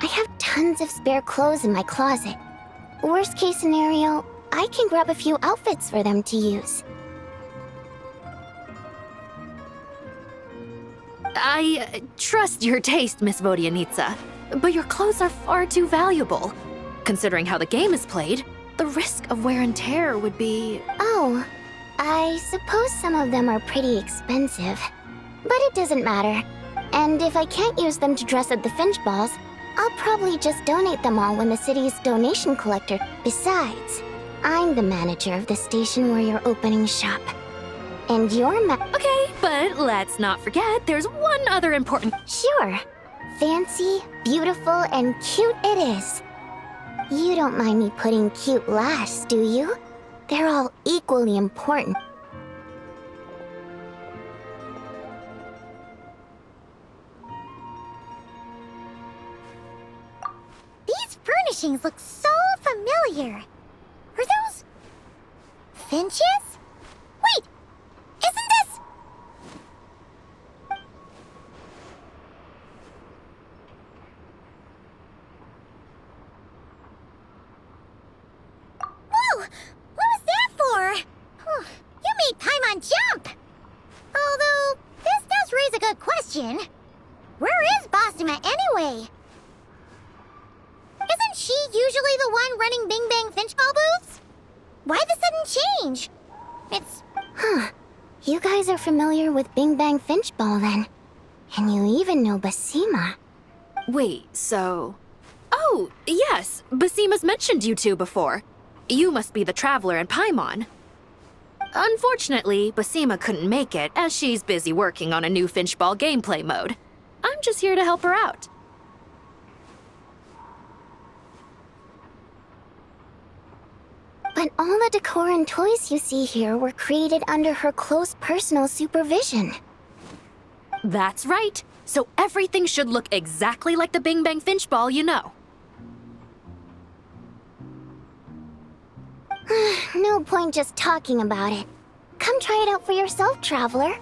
I have tons of spare clothes in my closet. Worst case scenario, I can grab a few outfits for them to use. I trust your taste, Miss Vodianitsa, but your clothes are far too valuable. Considering how the game is played, the risk of wear and tear would be... Oh, I suppose some of them are pretty expensive. But it doesn't matter. And if I can't use them to dress at the Finch balls, I'll probably just donate them all when the city's donation collector. Besides, I'm the manager of the station where you're opening shop. And you're Okay, but let's not forget there's one other important... Sure. Fancy, beautiful, and cute it is. You don't mind me putting cute last, do you? They're all equally important. These furnishings look so familiar. Are those... Finches? Wait! Isn't this... Whoa! What was that for? Whew, you made Paimon jump! Although, this does raise a good question. Where is Bastima anyway? Isn't she usually the one running Bing Bang Finchball booths? Why the sudden change? It's... Huh. You guys are familiar with Bing Bang Finchball then. And you even know Basima. Wait, so... Oh, yes, Basima's mentioned you two before. You must be the Traveler and Paimon. Unfortunately, Basima couldn't make it as she's busy working on a new Finchball gameplay mode. I'm just here to help her out. But all the decor and toys you see here were created under her close personal supervision. That's right. So everything should look exactly like the Bing Bang Finchball you know. No point just talking about it. Come try it out for yourself, Traveler.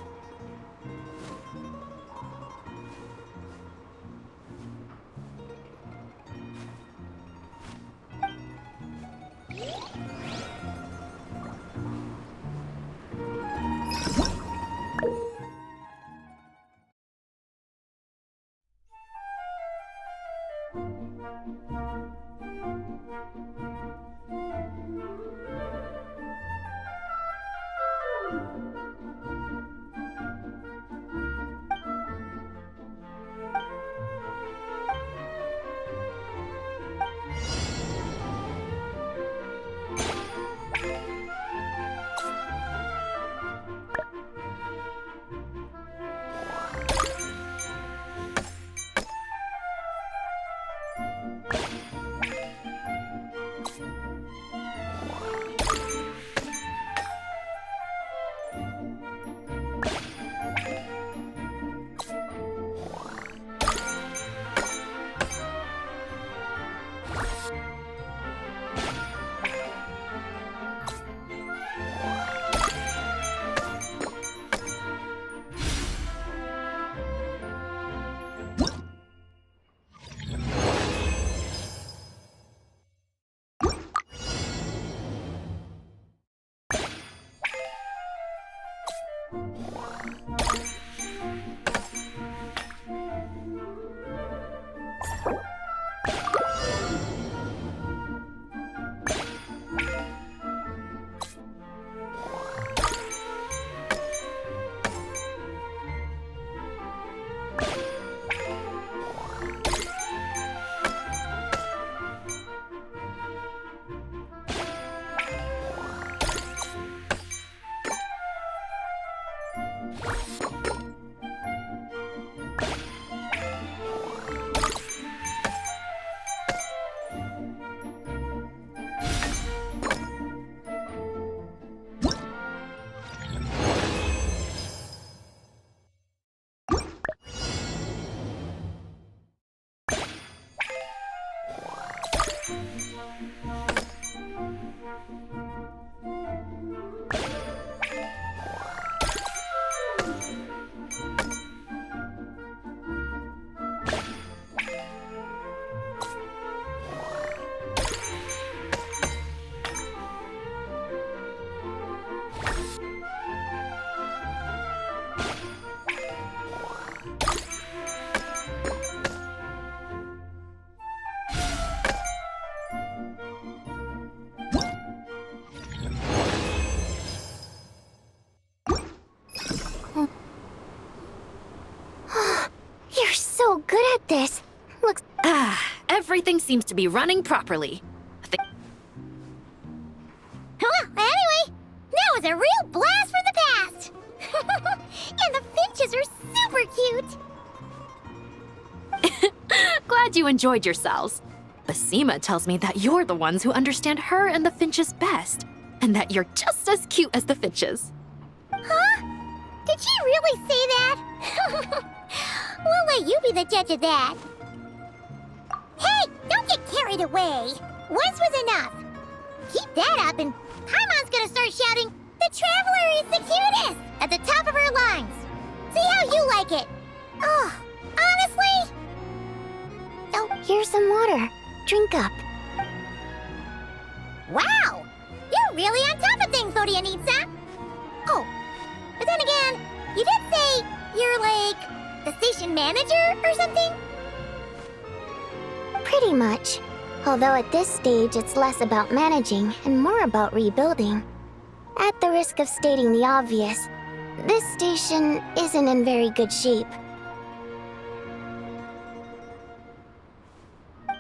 good at this. Looks... Everything seems to be running properly. Well, anyway, that was a real blast from the past. And the finches are super cute. Glad you enjoyed yourselves. Basima tells me that you're the ones who understand her and the finches best, and that you're just as cute as the finches. Huh? Did she really say that? We'll let you be the judge of that. Hey, don't get carried away. Once was enough. Keep that up and Paimon's gonna start shouting, "The Traveler is the cutest!" at the top of her lungs. See how you like it. Oh, honestly? Oh, here's some water. Drink up. Wow! You're really on top of things, Odianitsa. Oh, but then again, you did say you're like the station manager or something? Pretty much. Although at this stage it's less about managing and more about rebuilding. At the risk of stating the obvious, this station isn't in very good shape.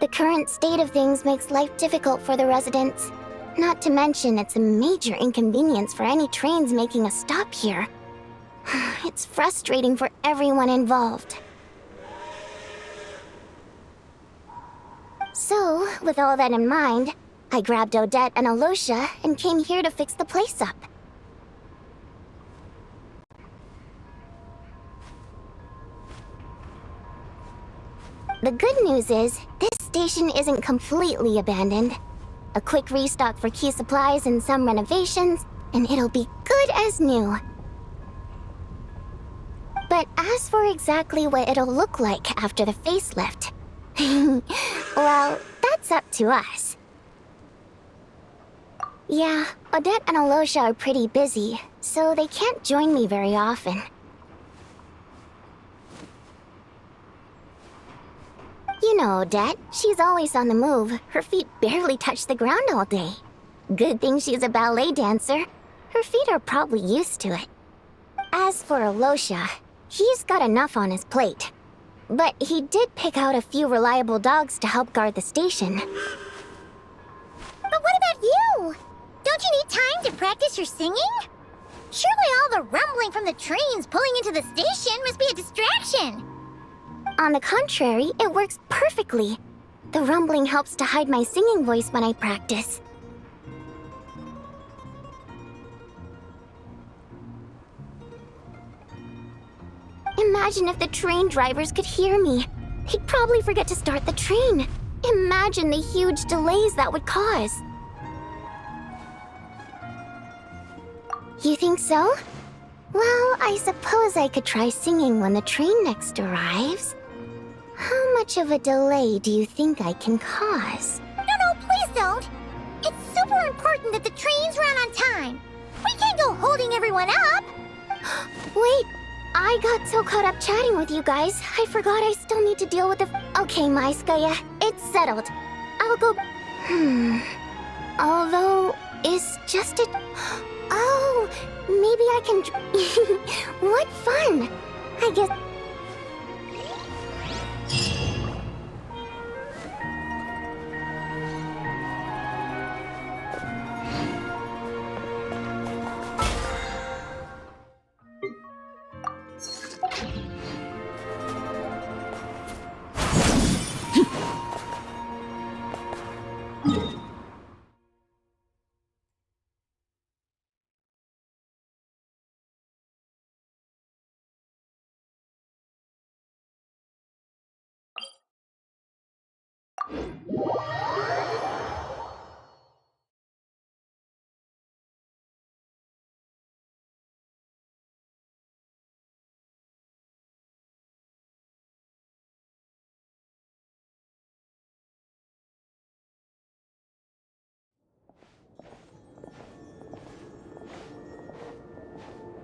The current state of things makes life difficult for the residents. Not to mention it's a major inconvenience for any trains making a stop here. It's frustrating for everyone involved. So, with all that in mind, I grabbed Odette and Alosha and came here to fix the place up. The good news is, this station isn't completely abandoned. A quick restock for key supplies and some renovations, and it'll be good as new. But as for exactly what it'll look like after the facelift, well, that's up to us. Yeah, Odette and Alosha are pretty busy, so they can't join me very often. You know Odette, she's always on the move. Her feet barely touch the ground all day. Good thing she's a ballet dancer. Her feet are probably used to it. As for Alosha, he's got enough on his plate. But he did pick out a few reliable dogs to help guard the station. But what about you? Don't you need time to practice your singing? Surely all the rumbling from the trains pulling into the station must be a distraction. On the contrary, it works perfectly. The rumbling helps to hide my singing voice when I practice. Imagine if the train drivers could hear me. They'd probably forget to start the train. Imagine the huge delays that would cause. You think so? Well, I suppose I could try singing when the train next arrives. How much of a delay do you think I can cause? No, please don't. It's super important that the trains run on time. We can't go holding everyone up. Wait, I got so caught up chatting with you guys, I forgot I still need to deal with the... Okay, Maiskaya, it's settled. I'll go... Although, it's just a... Oh, maybe I can... What fun! I guess...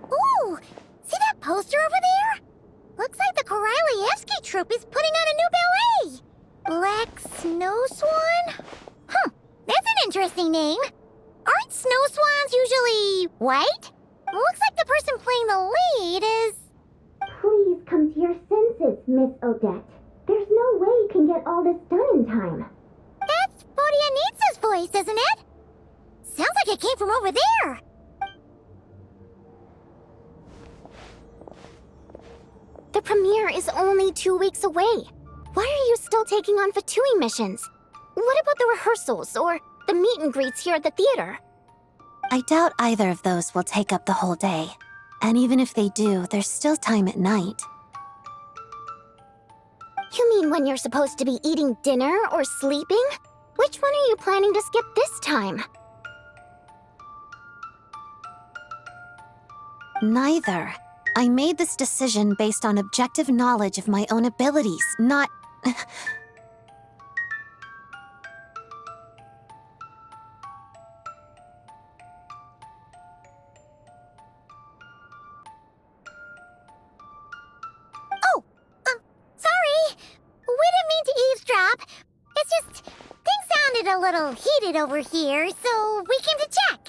Ooh, see that poster over there? Looks like the Koralievsky troupe is putting on a new ballet. Black Snow Swan? That's an interesting name. Aren't snow swans usually white? Looks like the person playing the lead is... Please come to your senses, Miss Odette. There's no way you can get all this done in time. That's Bodianitsa's voice, isn't it? Sounds like it came from over there. The premiere is only 2 weeks away. Why are you still taking on Fatui missions? What about the rehearsals or the meet and greets here at the theater? I doubt either of those will take up the whole day. And even if they do, there's still time at night. You mean when you're supposed to be eating dinner or sleeping? Which one are you planning to skip this time? Neither. I made this decision based on objective knowledge of my own abilities, not... Sorry. We didn't mean to eavesdrop. It's just, things sounded a little heated over here, so we came to check.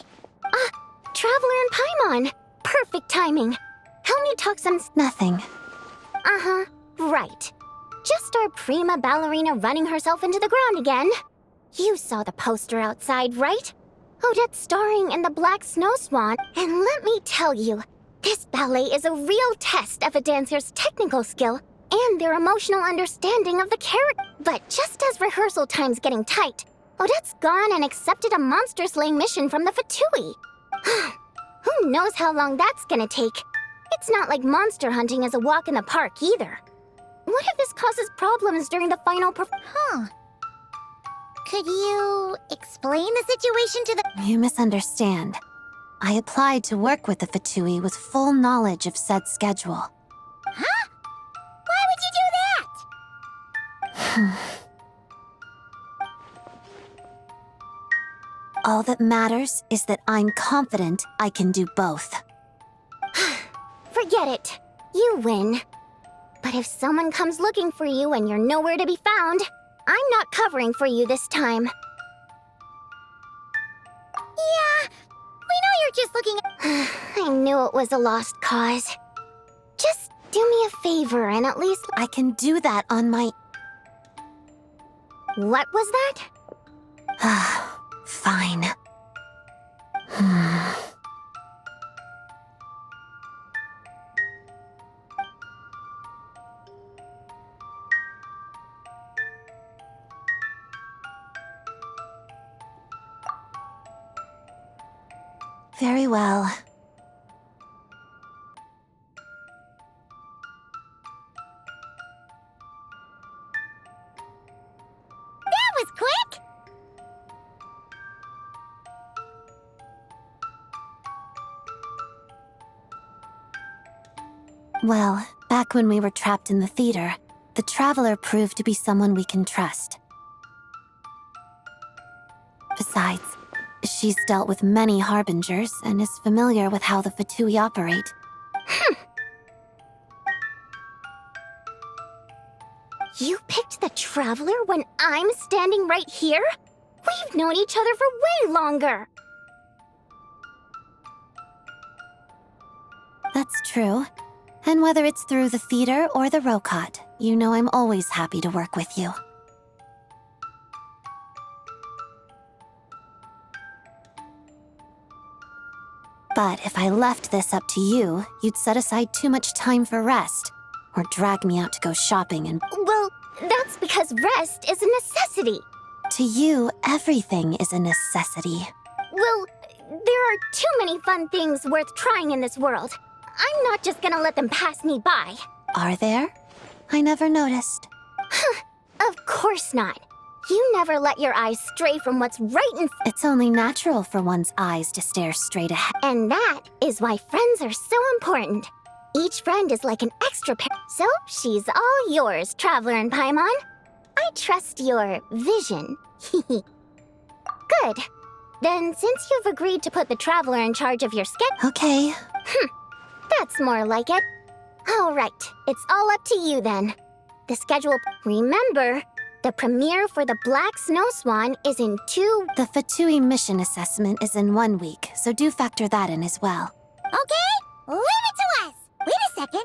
Traveler and Paimon! Perfect timing. Help me talk some... Nothing. Uh-huh, right. Just our prima ballerina running herself into the ground again. You saw the poster outside, right? Odette starring in the Black Snow Swan, and let me tell you, this ballet is a real test of a dancer's technical skill and their emotional understanding of the character. But just as rehearsal time's getting tight, Odette's gone and accepted a monster-slaying mission from the Fatui. Who knows how long that's gonna take? It's not like monster hunting is a walk in the park either. What if this causes problems during the final Could you explain the situation to the... You misunderstand. I applied to work with the Fatui with full knowledge of said schedule. Huh? Why would you do that? All that matters is that I'm confident I can do both. Forget it. You win. But if someone comes looking for you and you're nowhere to be found, I'm not covering for you this time. Yeah, we know you're just looking at... I knew it was a lost cause. Just do me a favor and at least... I can do that on my... What was that? Fine. Very well. That was quick! Well, back when we were trapped in the theater, the Traveler proved to be someone we can trust. Besides, she's dealt with many harbingers and is familiar with how the Fatui operate. You picked the Traveler when I'm standing right here? We've known each other for way longer! That's true. And whether it's through the theater or the Rokot, you know I'm always happy to work with you. But if I left this up to you, you'd set aside too much time for rest, or drag me out to go shopping and... Well, that's because rest is a necessity. To you, everything is a necessity. Well, there are too many fun things worth trying in this world. I'm not just gonna let them pass me by. Are there? I never noticed. Of course not. You never let your eyes stray from what's right in front. It's only natural for one's eyes to stare straight ahead. And that is why friends are so important. Each friend is like an extra pair. So, she's all yours, Traveler and Paimon. I trust your vision. Good. Then, since you've agreed to put the Traveler in charge of your schedule... Okay. That's more like it. All right, it's all up to you then. The schedule... Remember, the premiere for the Black Snow Swan is in 2... The Fatui mission assessment is in 1 week, so do factor that in as well. Okay, leave it to us. Wait a second.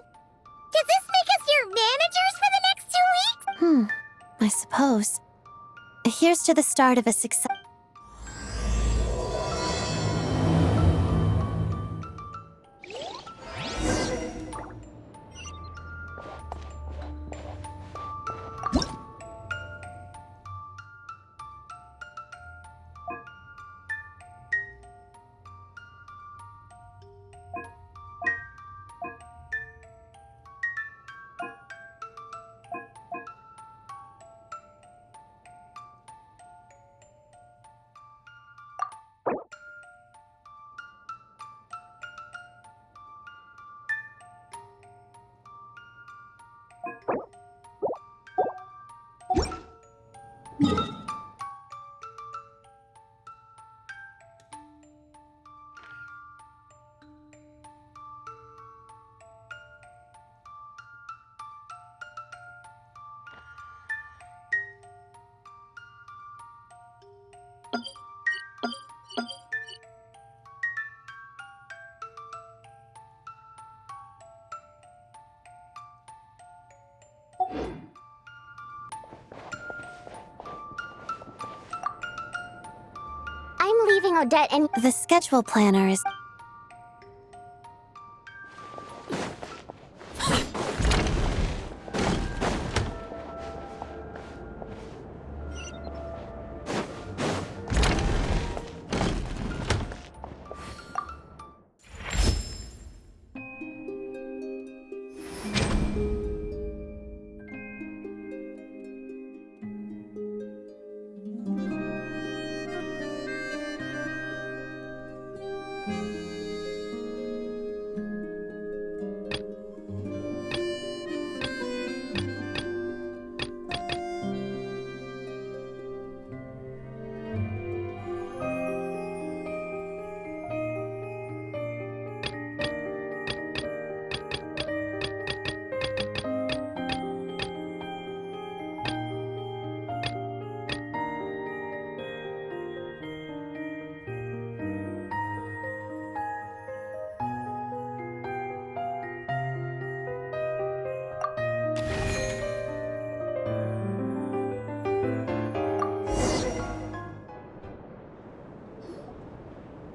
Does this make us your managers for the next 2 weeks? I suppose. Here's to the start of a success. I'm leaving Odette and... The schedule planner is...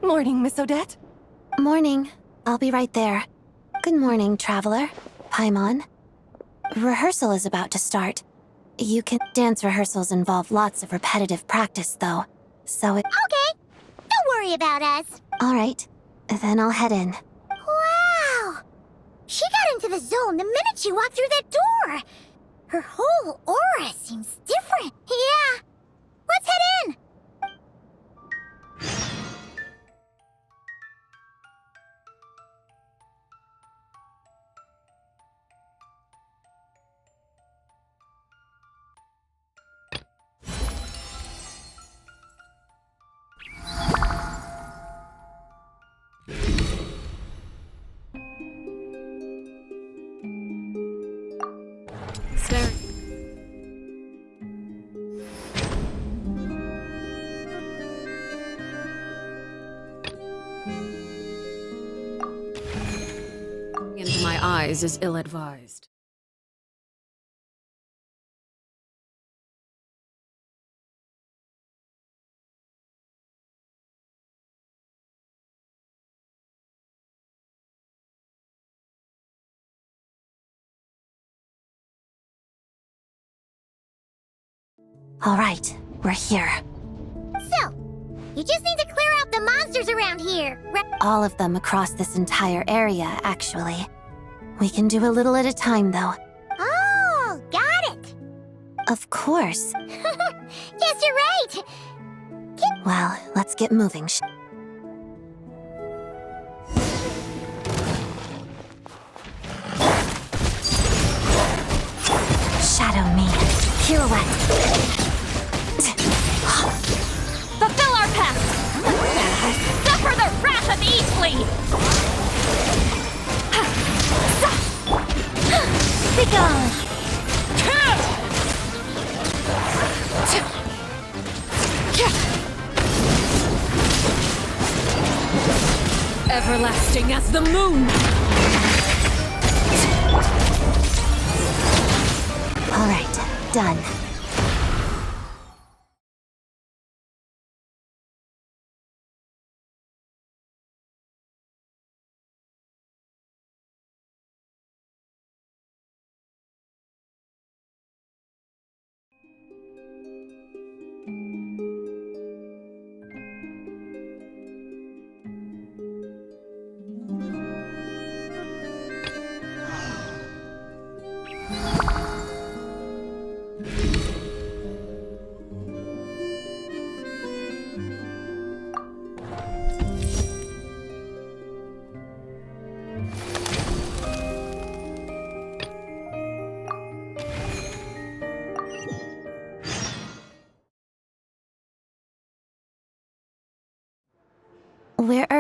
Morning, Miss Odette. Morning. I'll be right there. Good morning, Traveler. Paimon. Rehearsal is about to start. You can... Dance rehearsals involve lots of repetitive practice, though. So it... Okay, don't worry about us. Alright. Then I'll head in. Wow! She got into the zone the minute she walked through that door. Her whole aura seems different. Yeah. Let's head in. Into my eyes is ill-advised. Alright, we're here. So, you just need to clear out the monsters around here, right? All of them across this entire area, actually. We can do a little at a time, though. Oh, got it. Of course. Yes, you're right. Well, let's get moving. Shadow me. Pirouette. Fulfill our pact! Suffer the wrath of Eastly! Begone. Everlasting as the moon! Alright, done.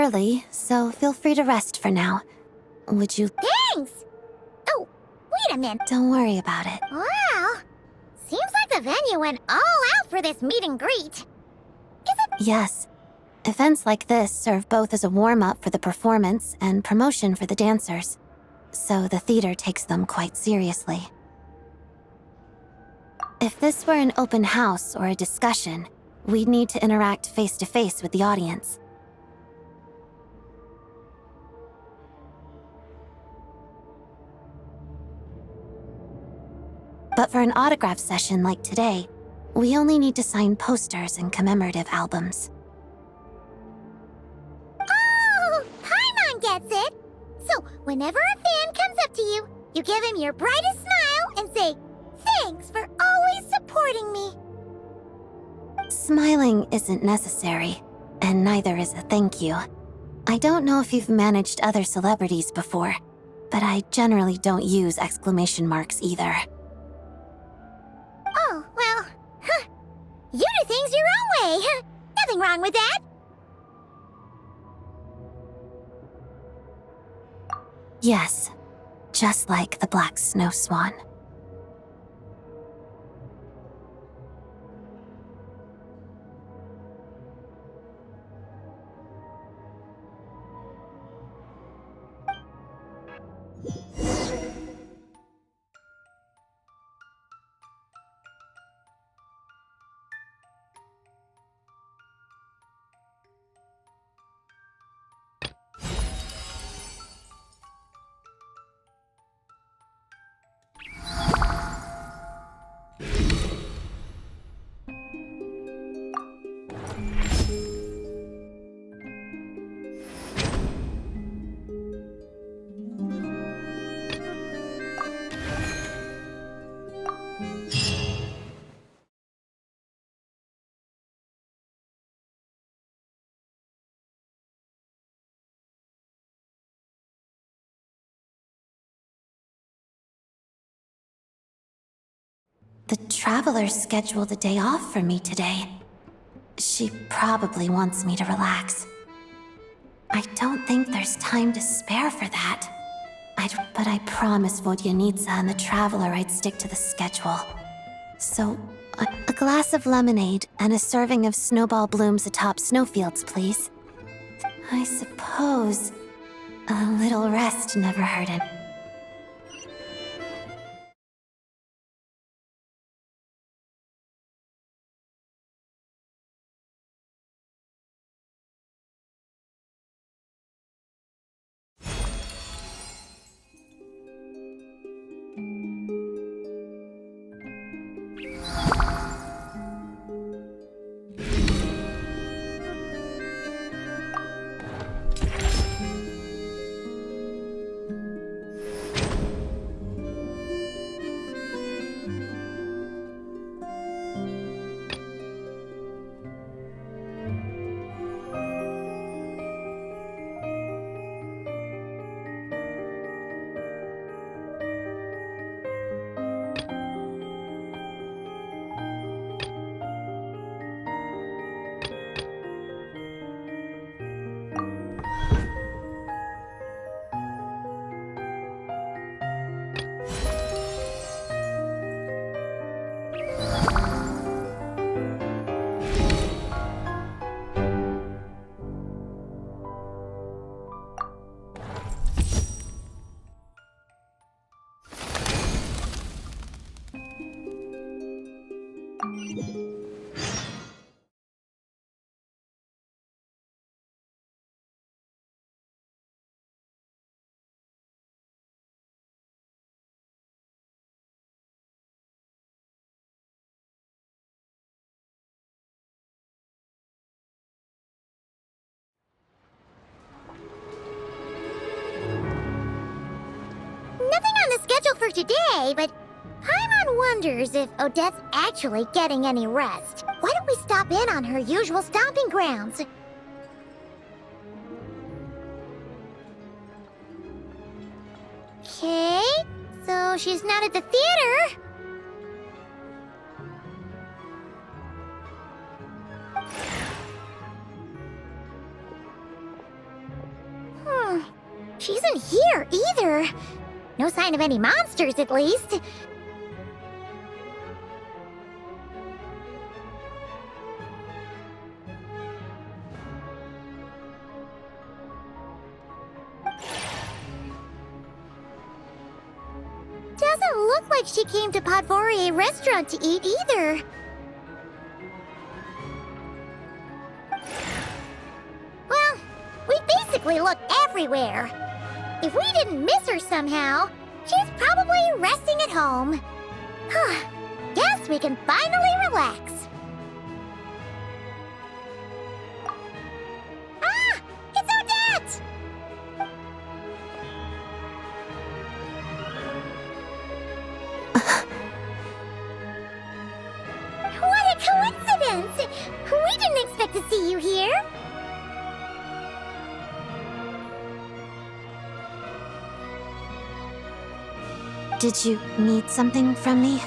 early, so feel free to rest for now. Would you... Thanks! Oh, wait a minute. Don't worry about it. Wow. Seems like the venue went all out for this meet and greet. Yes. Events like this serve both as a warm-up for the performance and promotion for the dancers. So the theater takes them quite seriously. If this were an open house or a discussion, we'd need to interact face-to-face with the audience. But for an autograph session like today, we only need to sign posters and commemorative albums. Oh, Paimon gets it! So, whenever a fan comes up to you, you give him your brightest smile and say, "Thanks for always supporting me." Smiling isn't necessary, and neither is a thank you. I don't know if you've managed other celebrities before, but I generally don't use exclamation marks either. Oh, well, you do things your own way. Nothing wrong with that. Yes, just like the black snow swan. The Traveler scheduled a day off for me today. She probably wants me to relax. I don't think there's time to spare for that. But I promised Vodyanitsa and the Traveler I'd stick to the schedule. So, a glass of lemonade and a serving of snowball blooms atop snowfields, please. I suppose a little rest never hurt him. Nothing on the schedule for today, but Paimon wonders if Odette's actually getting any rest. Why don't we stop in on her usual stomping grounds? Okay, so she's not at the theater. either. No sign of any monsters, at least. Doesn't look like she came to Podvorier restaurant to eat either. Well, we basically looked everywhere. If we didn't miss her somehow, she's probably resting at home. Guess we can finally relax. Ah! It's Odette! What a coincidence! We didn't expect to see you here. Did you need something from me?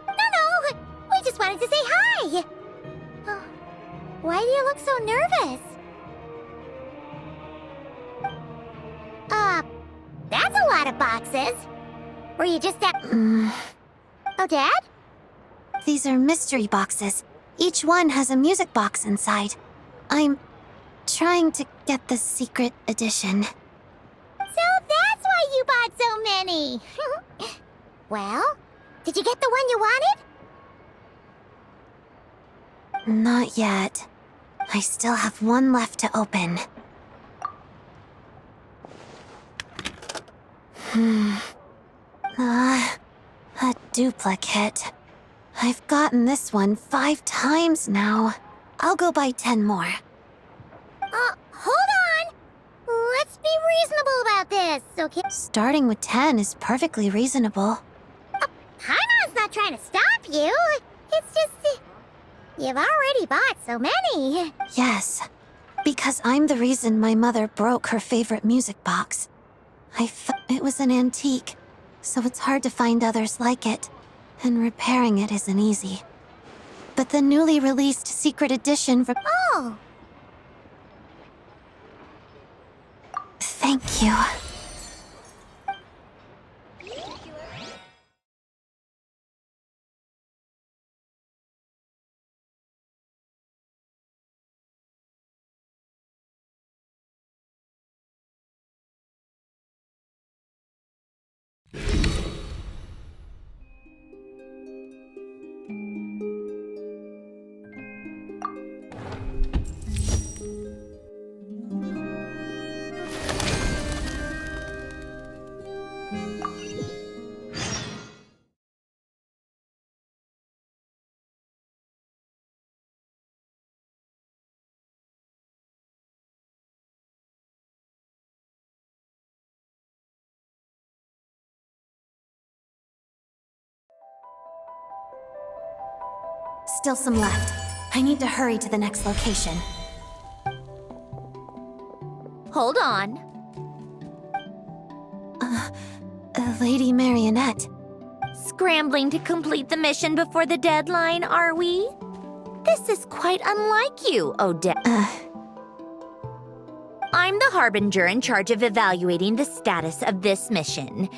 No, we just wanted to say hi. Oh, why do you look so nervous? That's a lot of boxes. Were you just at... Odette? These are mystery boxes. Each one has a music box inside. I'm trying to get the secret edition. So that's why you bought so many. Well, did you get the one you wanted? Not yet. I still have one left to open. A duplicate. I've gotten this one 5 times now. I'll go buy 10 more. Hold on. Let's be reasonable about this, okay? Starting with 10 is perfectly reasonable. Paimon's not trying to stop you. It's just... you've already bought so many. Yes, because I'm the reason my mother broke her favorite music box. It was an antique, so it's hard to find others like it, and repairing it isn't easy. But the newly released secret edition... Oh! Thank you. Still some left. I need to hurry to the next location. Hold on. Lady Marionette. Scrambling to complete the mission before the deadline, are we? This is quite unlike you, Odette. I'm the Harbinger in charge of evaluating the status of this mission.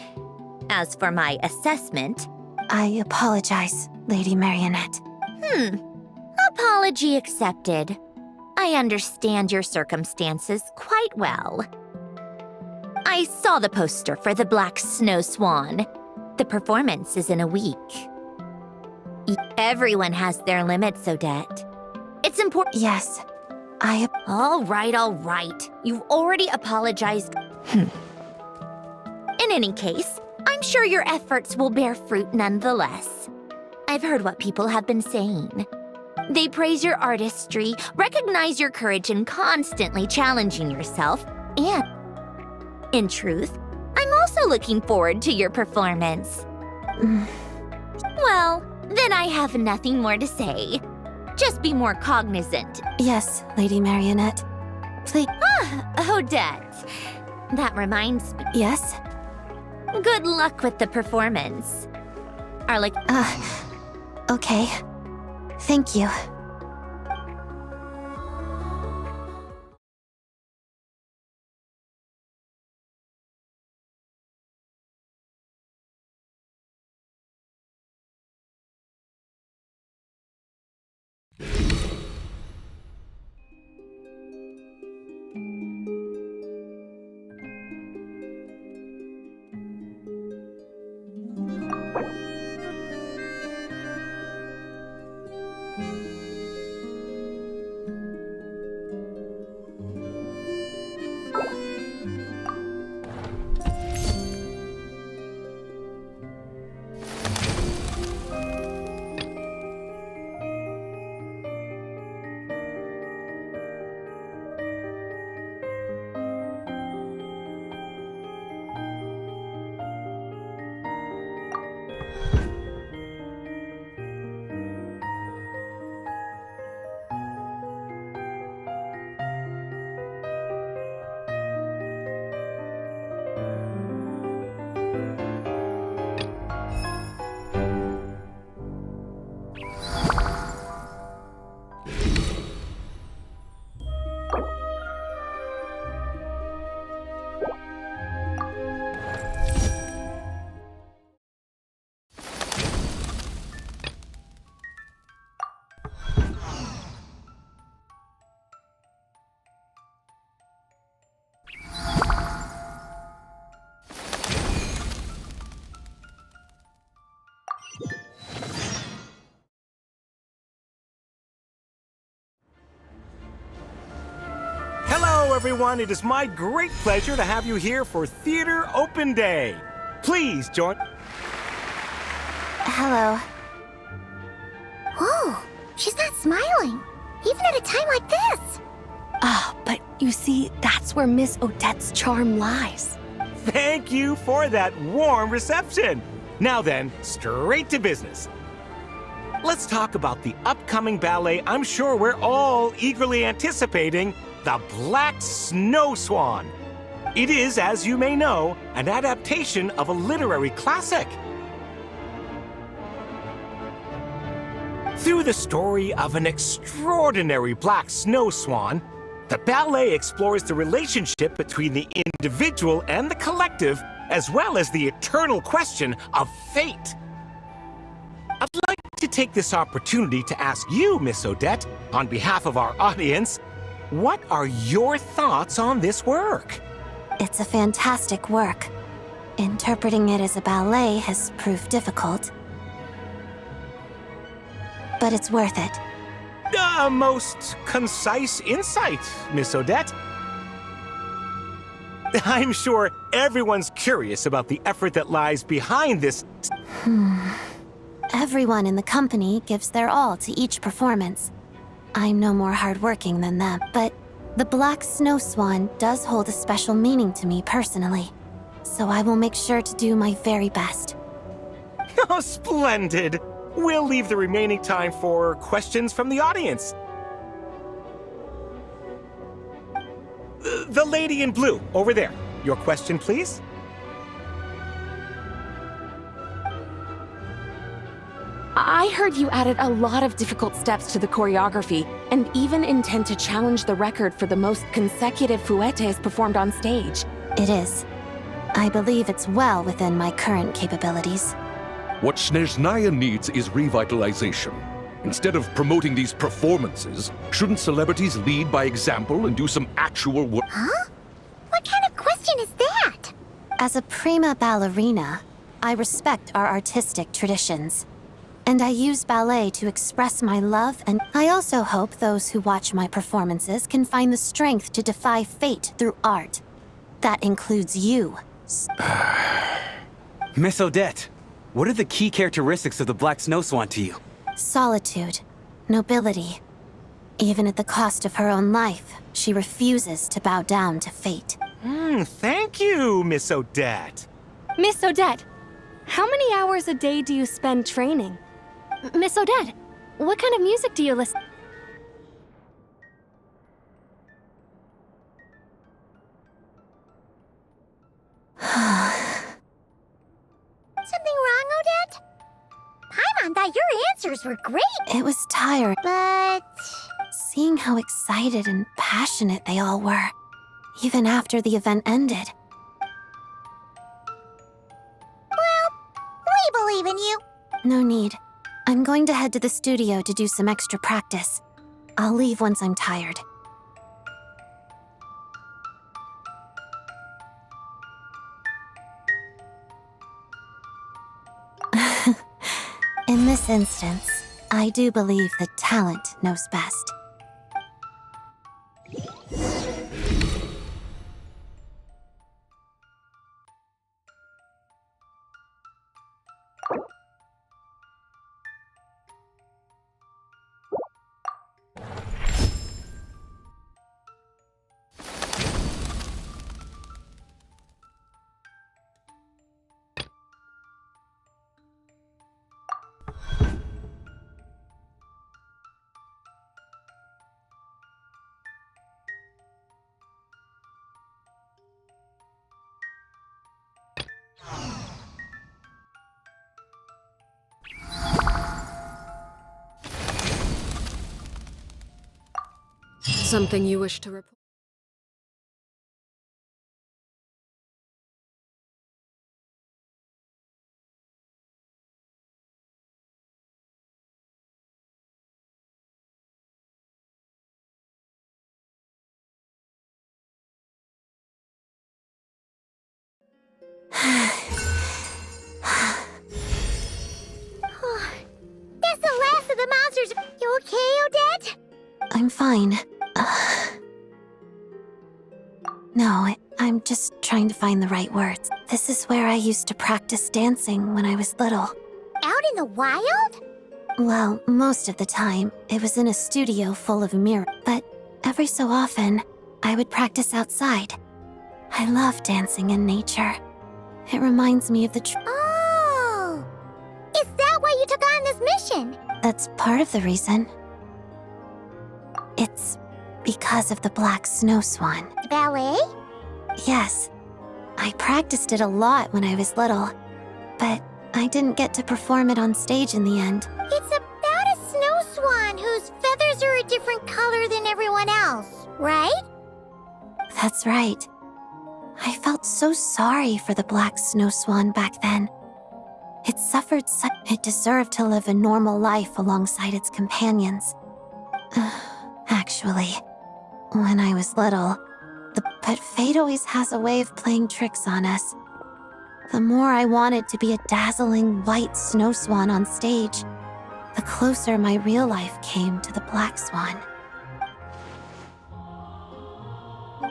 As for my assessment... I apologize, Lady Marionette. Apology accepted. I understand your circumstances quite well. I saw the poster for the Black Snow Swan. The performance is in a week. Everyone has their limits, Odette. It's important. Yes, All right. You've already apologized. In any case, I'm sure your efforts will bear fruit nonetheless. I've heard what people have been saying. They praise your artistry, recognize your courage in constantly challenging yourself, and, in truth, I'm also looking forward to your performance. Well, then I have nothing more to say. Just be more cognizant. Yes, Lady Marionette. Please. Odette, that reminds me. Yes? Good luck with the performance. Okay. Thank you. Hello, everyone. It is my great pleasure to have you here for Theater Open Day. Please join... Hello. Whoa, she's not smiling, even at a time like this. Ah, but you see, that's where Miss Odette's charm lies. Thank you for that warm reception. Now then, straight to business. Let's talk about the upcoming ballet I'm sure we're all eagerly anticipating, The Black Snow Swan. It is, as you may know, an adaptation of a literary classic. Through the story of an extraordinary black snow swan, the ballet explores the relationship between the individual and the collective, as well as the eternal question of fate. I'd like to take this opportunity to ask you, Miss Odette, on behalf of our audience, what are your thoughts on this work? It's a fantastic work. Interpreting it as a ballet has proved difficult. But it's worth it. A most concise insight, Miss Odette. I'm sure everyone's curious about the effort that lies behind this. Everyone in the company gives their all to each performance. I'm no more hardworking than them, but the Black Snow Swan does hold a special meaning to me personally. So I will make sure to do my very best. Oh, splendid! We'll leave the remaining time for questions from the audience. The lady in blue, over there. Your question, please? I heard you added a lot of difficult steps to the choreography, and even intend to challenge the record for the most consecutive fouettes performed on stage. It is. I believe it's well within my current capabilities. What Snezhnaya needs is revitalization. Instead of promoting these performances, shouldn't celebrities lead by example and do some actual work? Huh? What kind of question is that? As a prima ballerina, I respect our artistic traditions. And I use ballet to express my love, and I also hope those who watch my performances can find the strength to defy fate through art. That includes you. Miss Odette, what are the key characteristics of the Black Snow Swan to you? Solitude, nobility. Even at the cost of her own life, she refuses to bow down to fate. Thank you, Miss Odette. Miss Odette, how many hours a day do you spend training? Miss Odette, what kind of music do you listen? Something wrong, Odette? Paimon thought your answers were great, It was tired, but... seeing how excited and passionate they all were, even after the event ended. We believe in you. No need. I'm going to head to the studio to do some extra practice. I'll leave once I'm tired. In this instance, I do believe that talent knows best. Something you wish to report? That's the last of the monsters. You okay, Odette? I'm fine. No, I'm just trying to find the right words. This is where I used to practice dancing when I was little. Out in the wild? Well, most of the time, it was in a studio full of mirrors, but every so often, I would practice outside. I love dancing in nature. It reminds me of the Oh! Is that why you took on this mission? That's part of the reason. It's because of the black snow swan. The ballet? Yes. I practiced it a lot when I was little, but I didn't get to perform it on stage in the end. It's about a snow swan whose feathers are a different color than everyone else, right? That's right. I felt so sorry for the black snow swan back then. It suffered it deserved to live a normal life alongside its companions. Actually, when I was little, but fate always has a way of playing tricks on us. The more I wanted to be a dazzling white snow swan on stage, the closer my real life came to the black swan.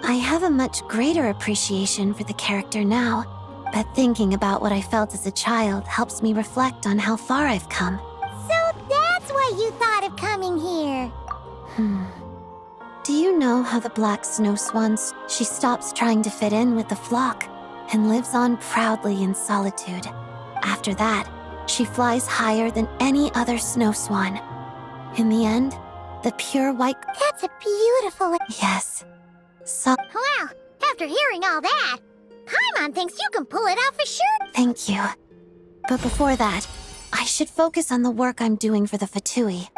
I have a much greater appreciation for the character now, but thinking about what I felt as a child helps me reflect on how far I've come. So that's why you thought of coming here. Do you know how the black snow swan, she stops trying to fit in with the flock and lives on proudly in solitude. After that, she flies higher than any other snow swan. In the end, the pure white... That's a beautiful... Yes. So... Well, after hearing all that, Paimon thinks you can pull it off for sure. Thank you. But before that, I should focus on the work I'm doing for the Fatui.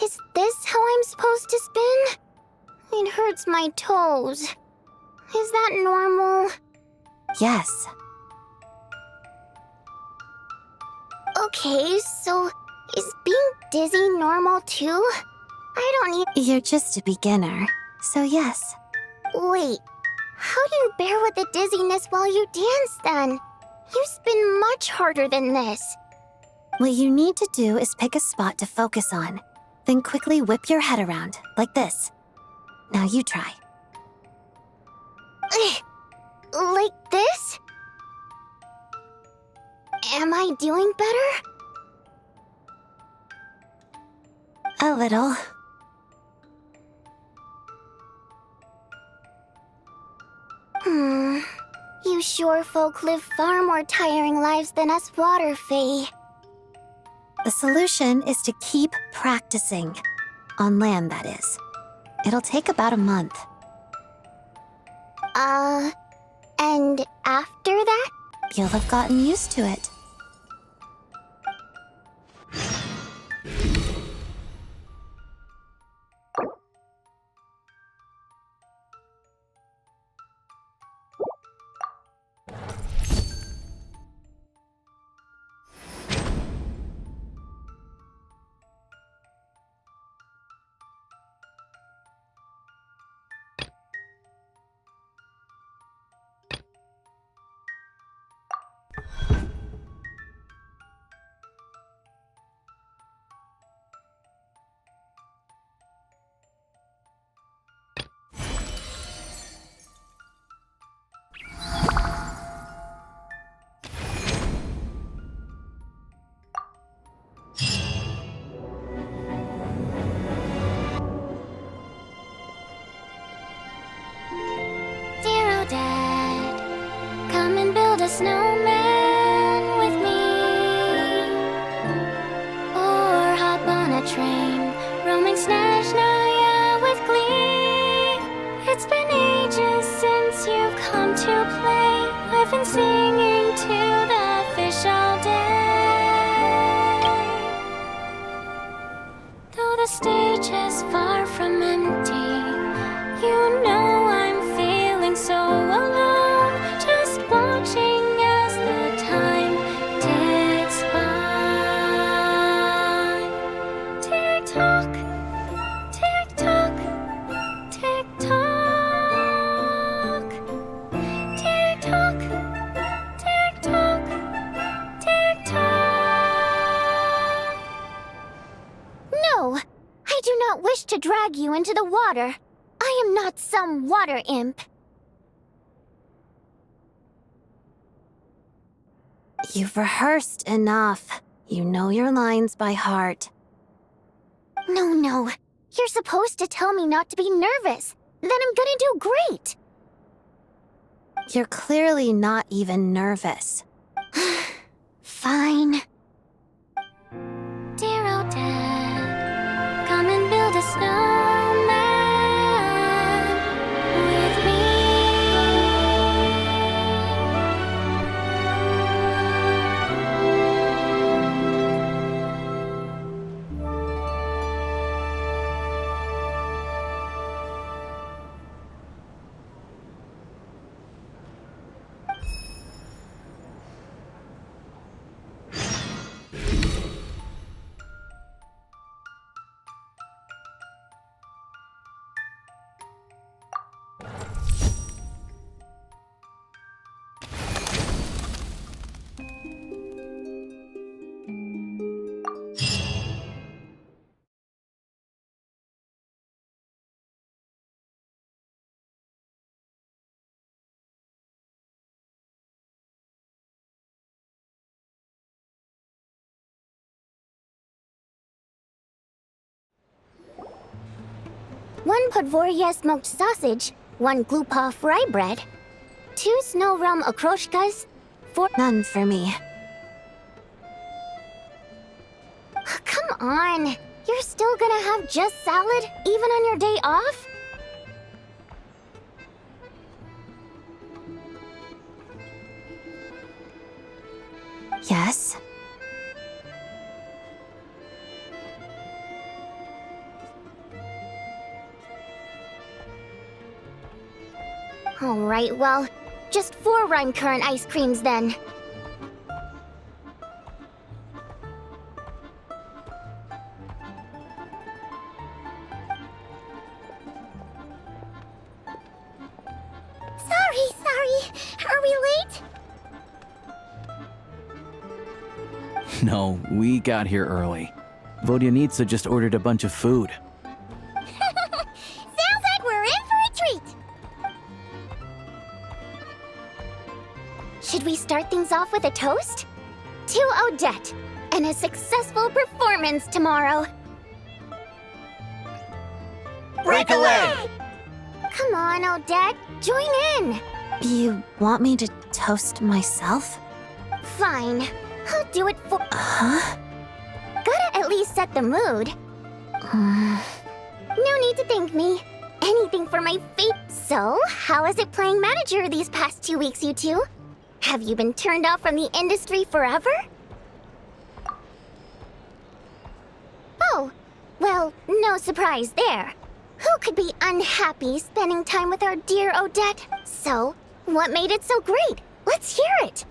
Is this how I'm supposed to spin? It hurts my toes. Is that normal? Yes. Okay, so is being dizzy normal too? I don't need... You're just a beginner, so yes. Wait, how do you bear with the dizziness while you dance then? You spin much harder than this. What you need to do is pick a spot to focus on, then quickly whip your head around, like this. Now you try. Like this? Am I doing better? A little. You shore folk live far more tiring lives than us water fae. The solution is to keep practicing. On land, that is. It'll take about a month. And after that? You'll have gotten used to it. snowman with me, or hop on a train, roaming Snezhnaya with glee. It's been ages since you've come to play. I've been singing to the fish all day. Though the stage is far from empty, you know I'm feeling so alone, just watching as the time ticks by. Tick tock, tick tock, tick tock, tick tock, tick tock, tick tock. No, I do not wish to drag you into the water. I am not some water imp. You've rehearsed enough. You know your lines by heart. No. You're supposed to tell me not to be nervous. Then I'm gonna do great. You're clearly not even nervous. Fine. Dear Odette, come and build a snowman with me. One podvorye smoked sausage, one glupa fry bread, 2 snow realm okroshkas, 4... None for me. Come on! You're still gonna have just salad, even on your day off? Yes? Alright, well, just 4 rhyme current ice creams then. Sorry. Are we late? No, we got here early. Vodyanitsa just ordered a bunch of food. Sounds like we're in for a treat. Should we start things off with a toast? To Odette, and a successful performance tomorrow. Break a leg! Come on, Odette, join in. You want me to toast myself? Fine, I'll do it for... Huh? Gotta at least set the mood. No need to thank me. Anything for my fate. So, how is it playing manager these past 2 weeks, you two? Have you been turned off from the industry forever? Oh, well, no surprise there. Who could be unhappy spending time with our dear Odette? So, what made it so great? Let's hear it.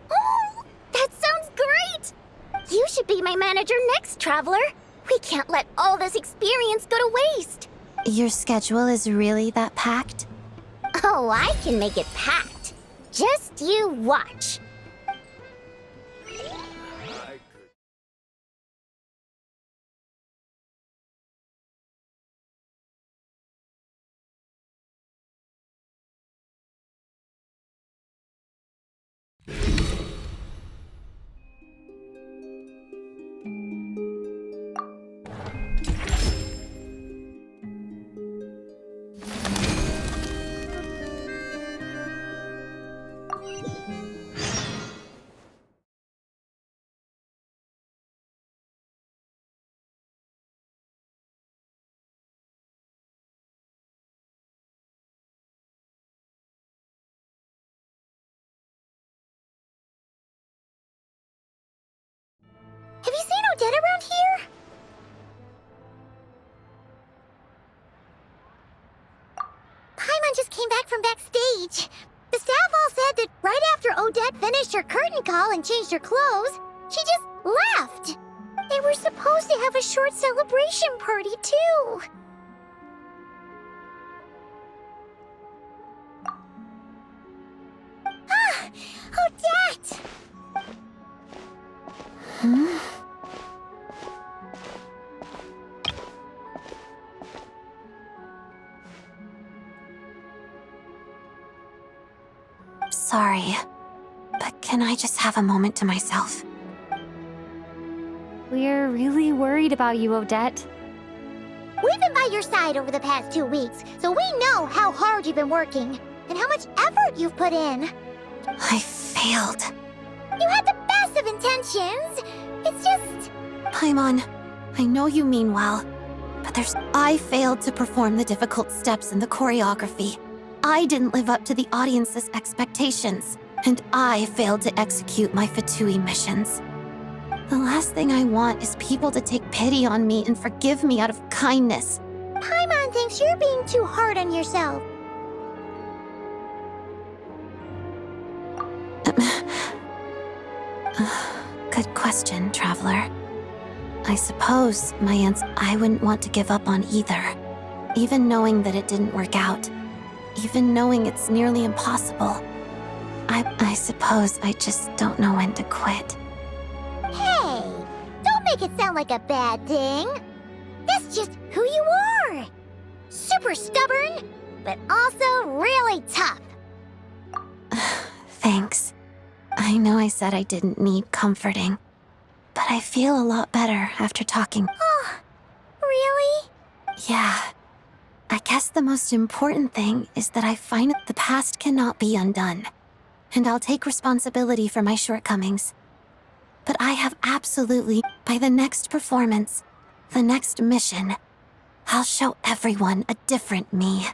Oh, that sounds great! You should be my manager next, Traveler. We can't let all this experience go to waste. Your schedule is really that packed? Oh, I can make it packed. Just you watch. came back from backstage. The staff all said that right after Odette finished her curtain call and changed her clothes, she just left. They were supposed to have a short celebration party, too. Ah! Odette! Sorry, but can I just have a moment to myself? We're really worried about you, Odette. We've been by your side over the past 2 weeks, so we know how hard you've been working and how much effort you've put in. I failed. You had the best of intentions. It's just... Paimon, I know you mean well, but I failed to perform the difficult steps in the choreography. I didn't live up to the audience's expectations, and I failed to execute my Fatui missions. The last thing I want is people to take pity on me and forgive me out of kindness. Paimon thinks you're being too hard on yourself. Good question, Traveler. I suppose my answer, I wouldn't want to give up on either. Even knowing that it didn't work out. Even knowing it's nearly impossible. I suppose I just don't know when to quit. Hey, don't make it sound like a bad thing. That's just who you are. Super stubborn, but also really tough. Thanks. I know I said I didn't need comforting, but I feel a lot better after talking. Oh, really? Yeah. I guess the most important thing is that I find the past cannot be undone, and I'll take responsibility for my shortcomings. But I have absolutely, by the next performance, the next mission, I'll show everyone a different me.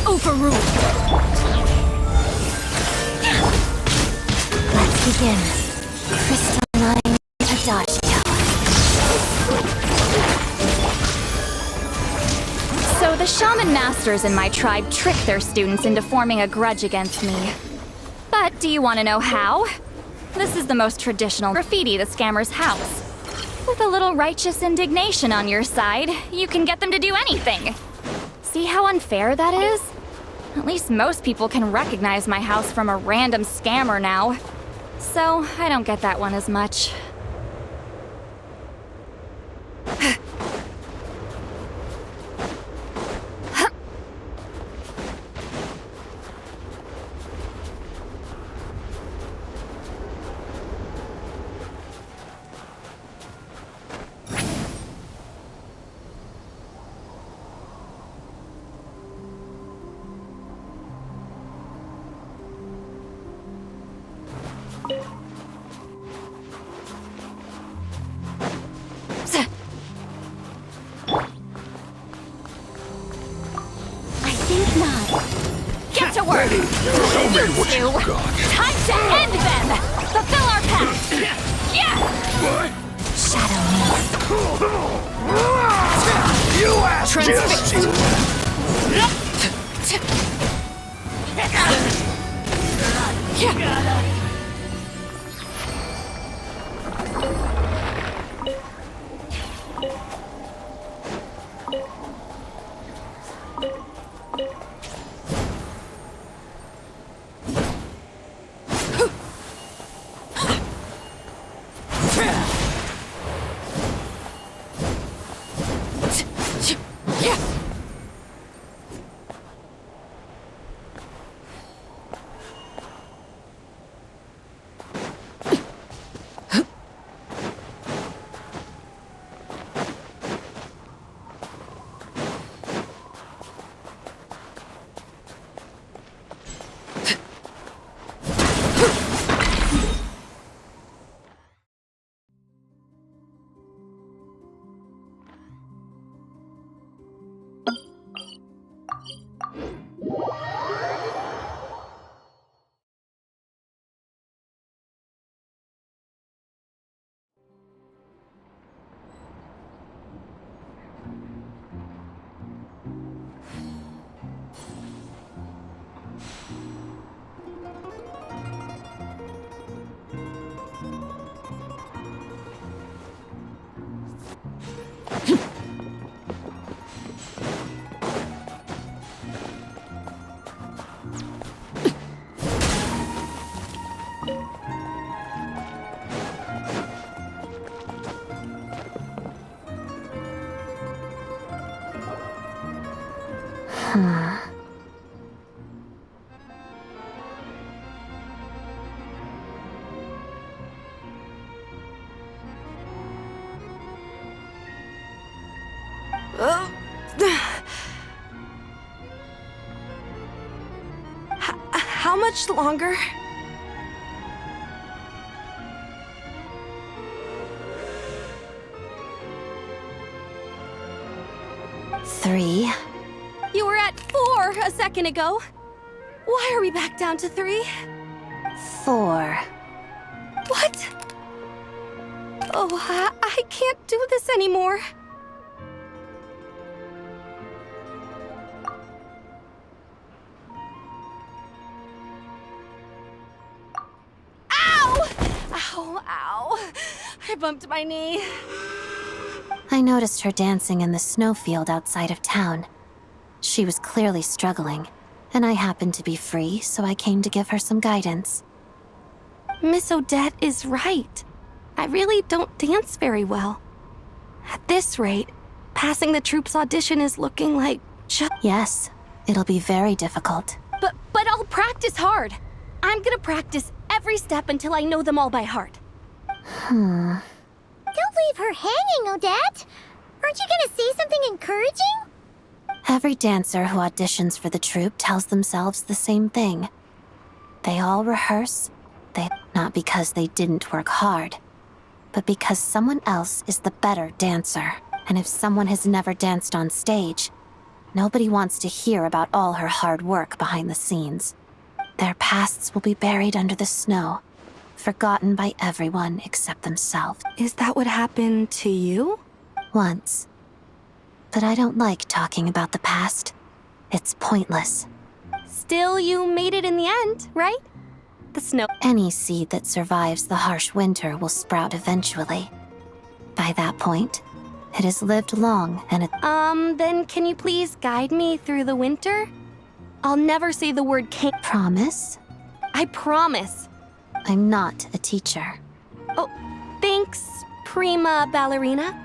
Overruled. Let's begin. Crystalline Adagio. So the shaman masters in my tribe trick their students into forming a grudge against me. But do you want to know how? This is the most traditional graffiti the scammer's house. With a little righteous indignation on your side, you can get them to do anything. See how unfair that is? At least most people can recognize my house from a random scammer now. So I don't get that one as much. Get to work! Show me what you got. Time to end them! Fulfill our pact! Yeah! Shadow me. You asked Transfixed! How much longer? Three. You were at 4 a second ago. Why are we back down to 3? 4. What? Oh, I can't do this anymore. Ow! Ow, ow. I bumped my knee. I noticed her dancing in the snowfield outside of town. She was clearly struggling, and I happened to be free, so I came to give her some guidance. Miss Odette is right. I really don't dance very well. At this rate, passing the troop's audition is looking like Yes, it'll be very difficult. But I'll practice hard. I'm gonna practice every step until I know them all by heart. Don't leave her hanging, Odette. Aren't you gonna say something encouraging? Every dancer who auditions for the troupe tells themselves the same thing. They all rehearse, not because they didn't work hard, but because someone else is the better dancer. And if someone has never danced on stage, nobody wants to hear about all her hard work behind the scenes. Their pasts will be buried under the snow, forgotten by everyone except themselves. Is that what happened to you? Once. But I don't like talking about the past. It's pointless. Still, you made it in the end, right? The snow. Any seed that survives the harsh winter will sprout eventually. By that point, it has lived long and Then can you please guide me through the winter? I'll never say the word can't. Promise? I promise. I'm not a teacher. Oh, thanks, prima ballerina.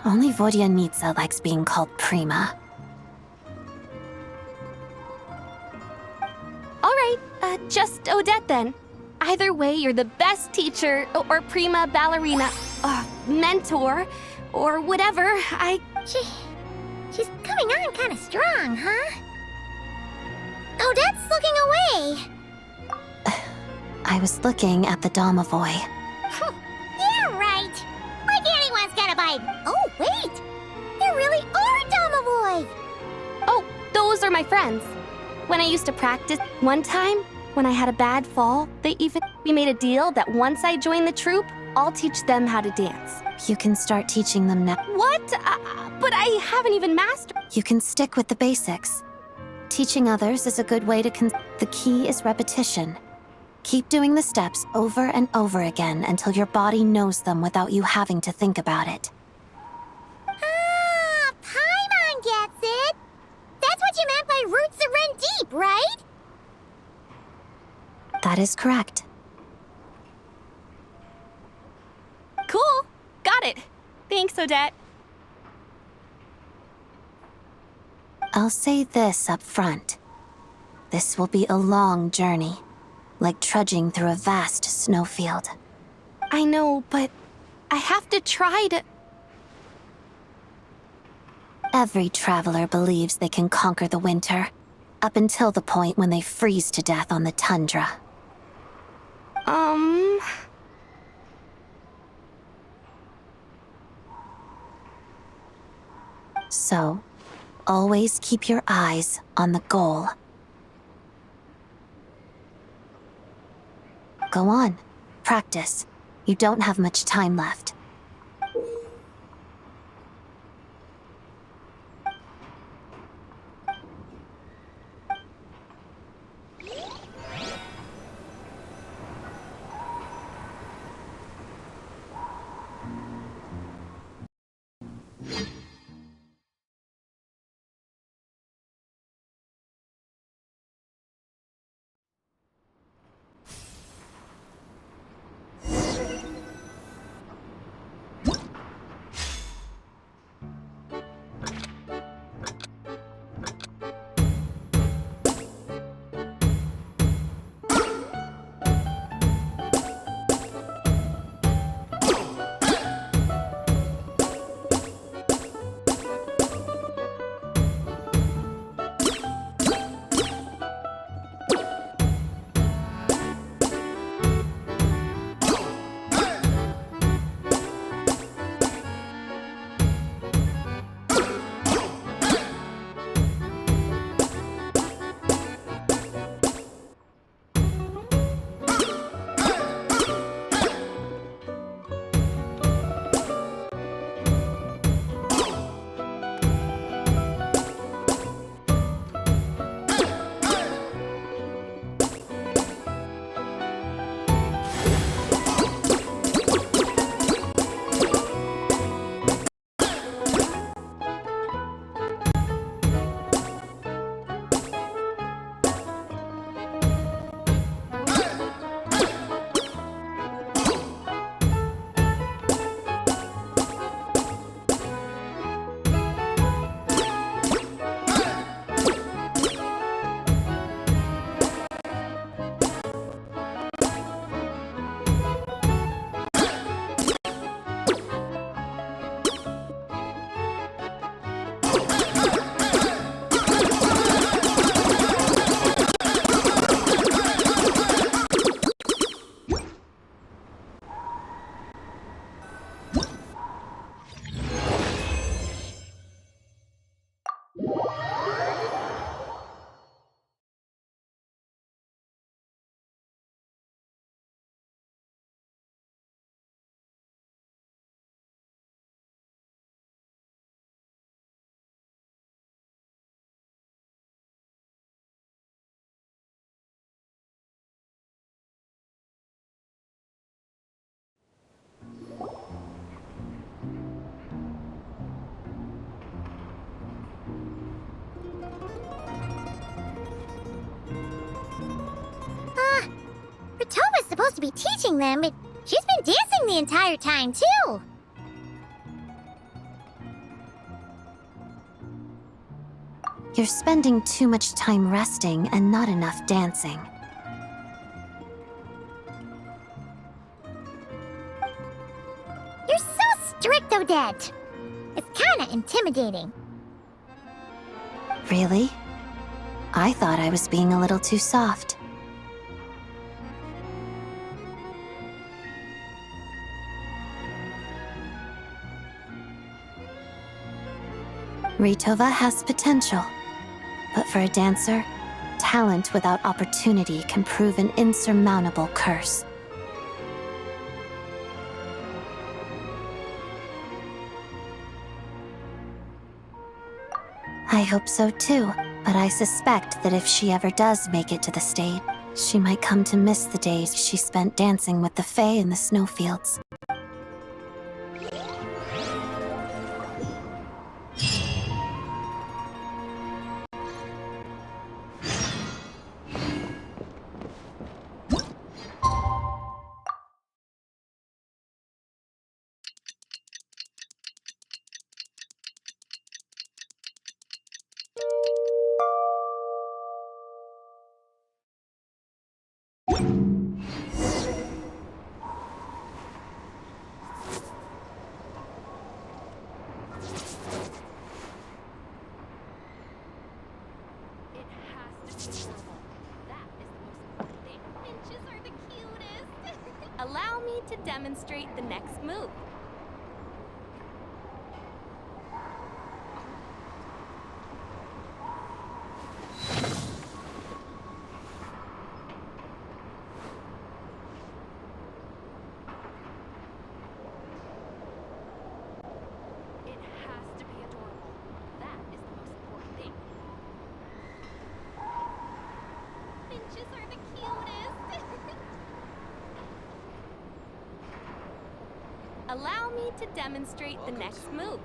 Only Vodyanitsa likes being called prima. All right, just Odette then. Either way, you're the best teacher or prima ballerina, mentor, or whatever. She's coming on kind of strong, huh? Odette's looking away. I was looking at the domovoi. Yeah, right. Like anyone's gonna buy. Oh, wait. There really are domovoi. Oh, those are my friends. When I used to practice, one time, when I had a bad fall, we made a deal that once I join the troupe, I'll teach them how to dance. You can start teaching them now. What? But I haven't even mastered. You can stick with the basics. Teaching others is a good way to The key is repetition. Keep doing the steps over and over again until your body knows them without you having to think about it. Ah, Paimon gets it. That's what you meant by roots that run deep, right? That is correct. Cool. Got it. Thanks, Odette. I'll say this up front. This will be a long journey, like trudging through a vast snowfield. I know, but I have to try to... Every traveler believes they can conquer the winter, up until the point when they freeze to death on the tundra. So, always keep your eyes on the goal. Go on, practice. You don't have much time left. supposed to be teaching them, but she's been dancing the entire time, too. You're spending too much time resting and not enough dancing. You're so strict, Odette. It's kinda intimidating. Really? I thought I was being a little too soft. Ritova has potential, but for a dancer, talent without opportunity can prove an insurmountable curse. I hope so too, but I suspect that if she ever does make it to the stage, she might come to miss the days she spent dancing with the Fae in the snowfields. Allow me to demonstrate the next move. It has to be adorable. That is the most important thing. Finches are the cutest. Allow me to demonstrate the next move.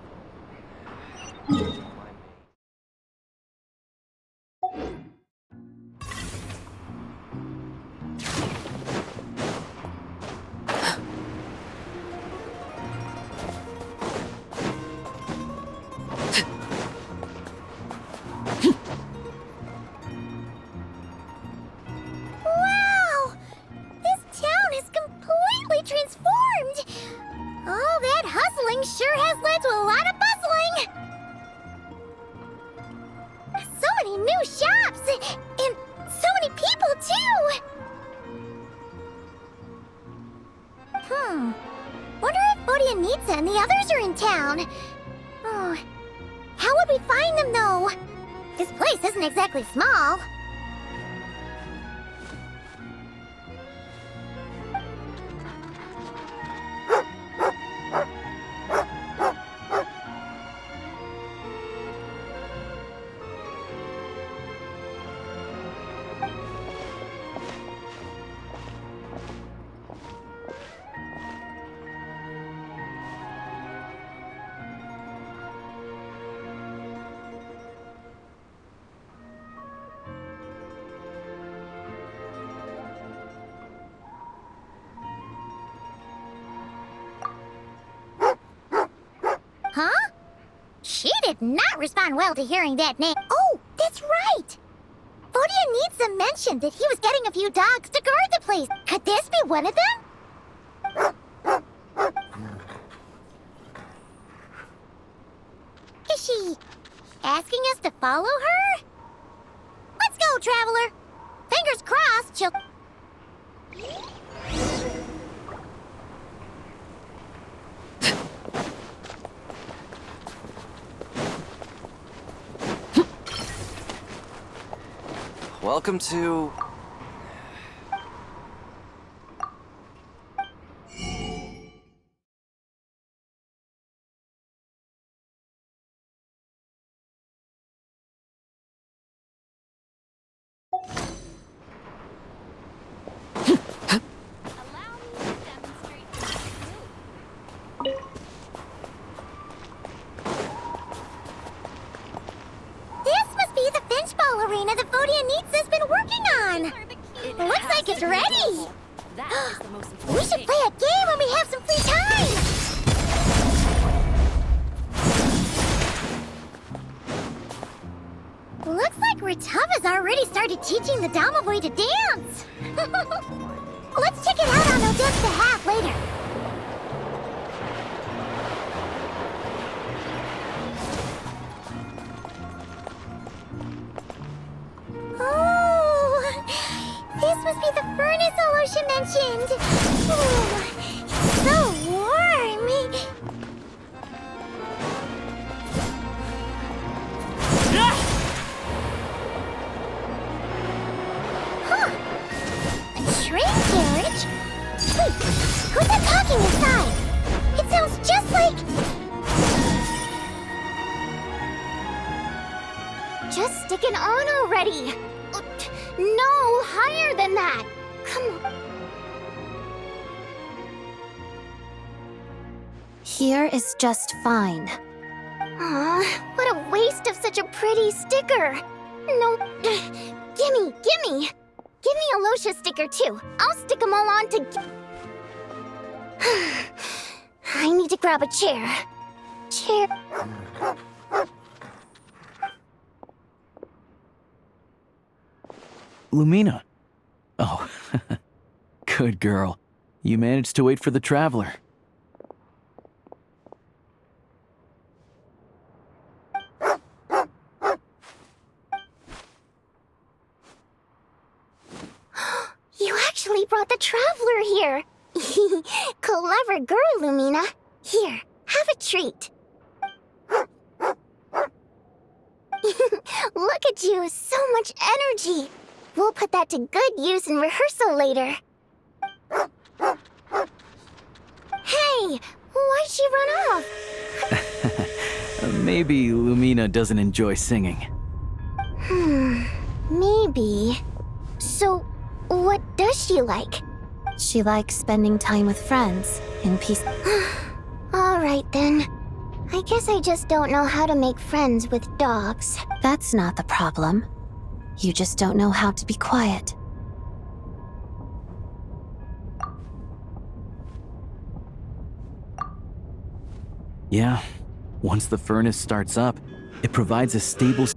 Wow! This town is completely transformed! All that hustling sure has led to a lot of bustling! So many new shops! And so many people, too! Wonder if Odette and the others are in town. Oh, how would we find them, though? This place isn't exactly small. Huh? She did not respond well to hearing that name. Oh, that's right! Odette mentioned that he was getting a few dogs to guard the place. Could this be one of them? Is she asking us to follow her? Let's go, Traveler! Fingers crossed she'll... Welcome to... Arena the Odette has been working on! Looks like it's ready! That is the most We important should thing. play a game when we have some free time! Looks like Rataba's already started teaching the Domovoy to dance! Let's check it out on Odette's behalf later. Oh, this must be the furnace Olosha mentioned. Oh, it's so warm. Huh? A train carriage? Wait, who's that talking inside? It sounds just like... Just stick it on already! No, higher than that! Come on. Here is just fine. Aw, what a waste of such a pretty sticker! No, gimme! Give me a Losha sticker too. I'll stick them all on to... I need to grab a chair. Chair... Lumina. Oh, good girl. You managed to wait for the traveler. You actually brought the traveler here! Clever girl, Lumina. Here, have a treat. Look at you, so much energy. We'll put that to good use in rehearsal later. Hey, why'd she run off? Maybe Lumina doesn't enjoy singing. Maybe. So, what does she like? She likes spending time with friends, in peace. All right then. I guess I just don't know how to make friends with dogs. That's not the problem. You just don't know how to be quiet. Yeah, once the furnace starts up, it provides a stable...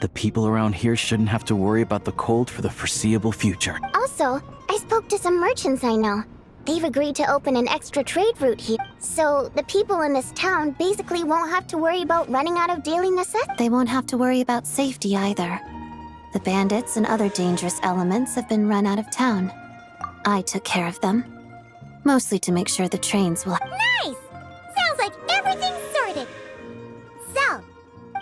The people around here shouldn't have to worry about the cold for the foreseeable future. Also, I spoke to some merchants I know. They've agreed to open an extra trade route here, so the people in this town basically won't have to worry about running out of daily necessities. They won't have to worry about safety either. The bandits and other dangerous elements have been run out of town. I took care of them. Mostly to make sure the trains will... Nice! Sounds like everything's sorted. So,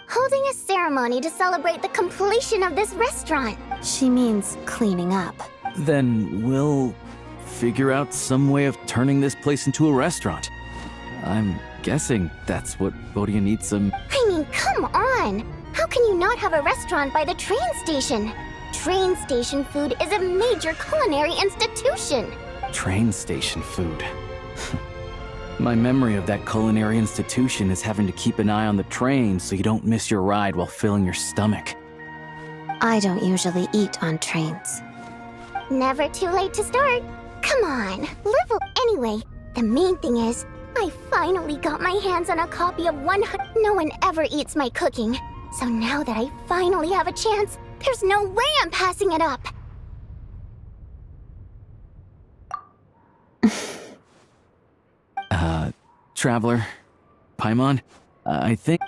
Holding a ceremony to celebrate the completion of this restaurant. She means cleaning up. Then we'll figure out some way of turning this place into a restaurant. I'm guessing that's what Vodia needs some... I mean, come on! How can you not have a restaurant by the train station? Train station food is a major culinary institution. Train station food. My memory of that culinary institution is having to keep an eye on the train so you don't miss your ride while filling your stomach. I don't usually eat on trains. Never too late to start. Come on, live. Anyway, the main thing is, I finally got my hands on a copy of 100. No one ever eats my cooking. So now that I finally have a chance, there's no way I'm passing it up. Traveler, Paimon, I think...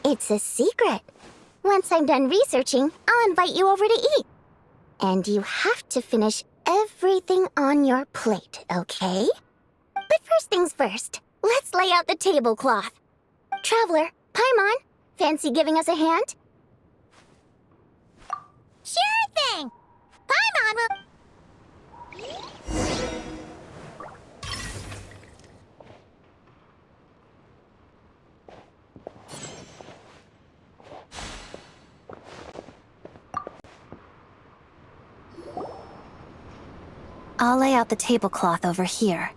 It's a secret. Once I'm done researching, I'll invite you over to eat. And you have to finish everything on your plate, okay? But first things first, let's lay out the tablecloth. Traveler, Paimon, fancy giving us a hand? sure thing. Paimon will... I'll lay out the tablecloth over here.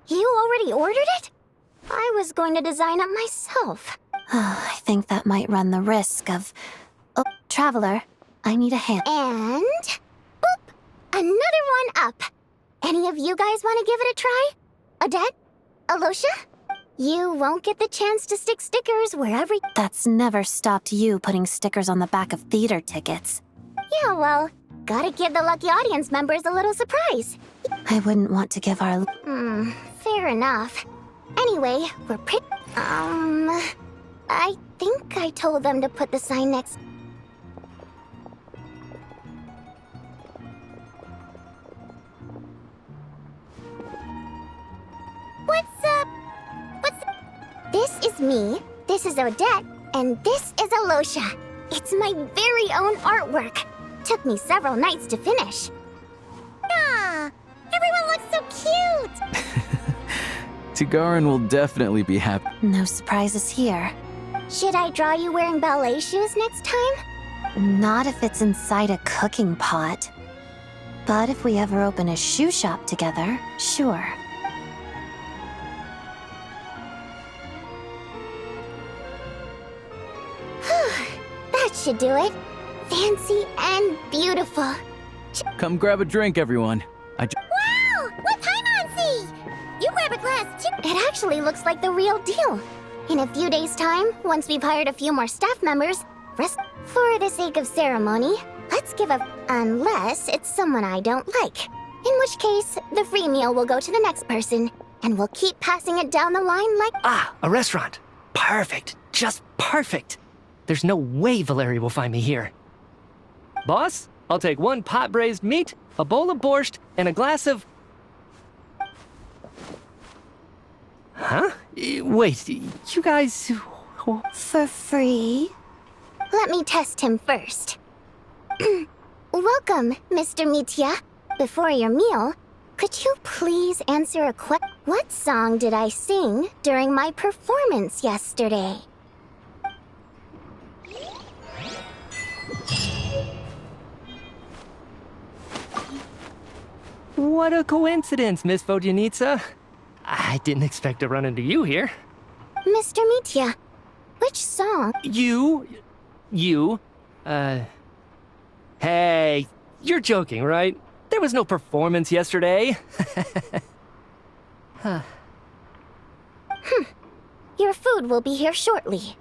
You already ordered it? I was going to design it myself. I think that might run the risk of... Oh, Traveler, I need a hand. And... boop! Another one up! Any of you guys want to give it a try? Odette? Alosha? You won't get the chance to stick stickers wherever... That's never stopped you putting stickers on the back of theater tickets. Yeah, well, gotta give the lucky audience members a little surprise. I wouldn't want to give our... Fair enough. Anyway, we're pretty... I think I told them to put the sign next... What's up? This is me, this is Odette, and this is Alosha. It's my very own artwork. Took me several nights to finish. Aw, everyone looks so cute. Tigarin will definitely be happy. No surprises here. Should I draw you wearing ballet shoes next time? Not if it's inside a cooking pot. But if we ever open a shoe shop together, sure. That should do it. Fancy and beautiful. Come grab a drink, everyone. Wow, what Paimon see? You grab a glass too. It actually looks like the real deal. In a few days' time, once we've hired a few more staff members, for the sake of ceremony, let's give a... unless it's someone I don't like. In which case, the free meal will go to the next person, and we'll keep passing it down the line like... Ah, a restaurant. Perfect. Just perfect. There's no way Valeri will find me here. Boss, I'll take 1 pot-braised meat, a bowl of borscht, and a glass of... Huh? Wait, you guys... For free? Let me test him first. Welcome, Mr. Mitya. Before your meal, could you please answer a question? What song did I sing during my performance yesterday? What a coincidence, Miss Vodyanitsa. I didn't expect to run into you here. Mr. Mitya, which song? Hey, you're joking, right? There was no performance yesterday. Your food will be here shortly.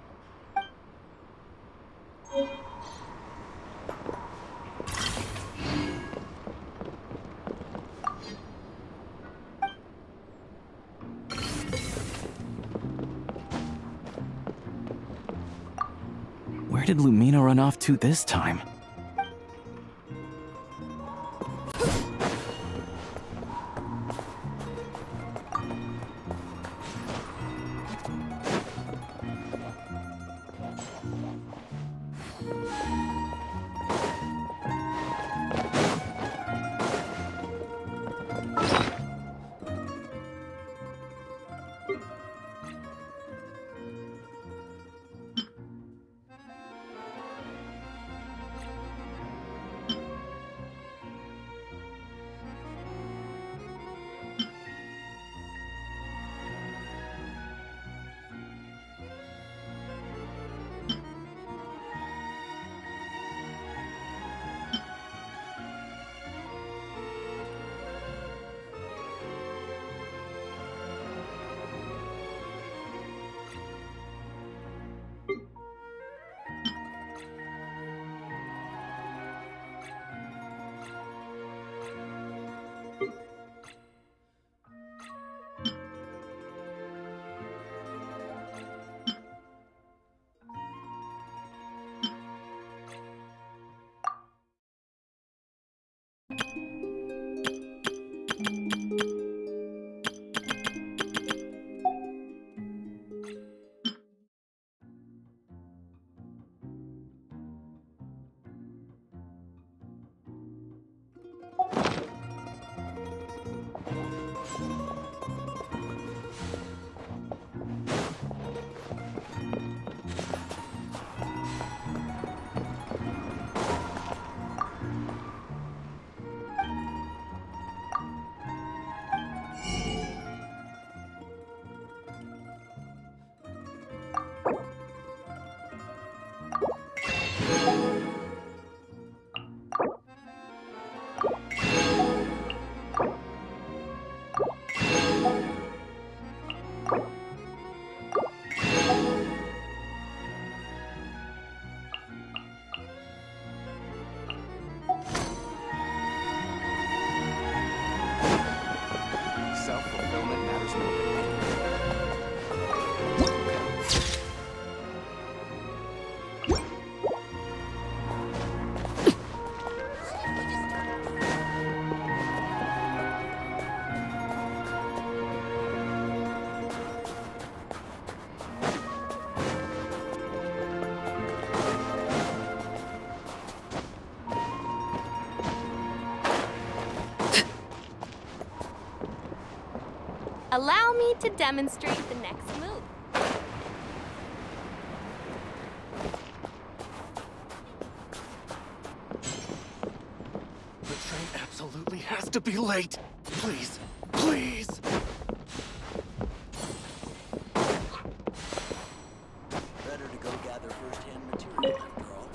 Where did Lumina run off to this time? need to demonstrate the next move. The train absolutely has to be late. Please, please. Better to go gather first-hand material, after all.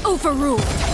Overruled.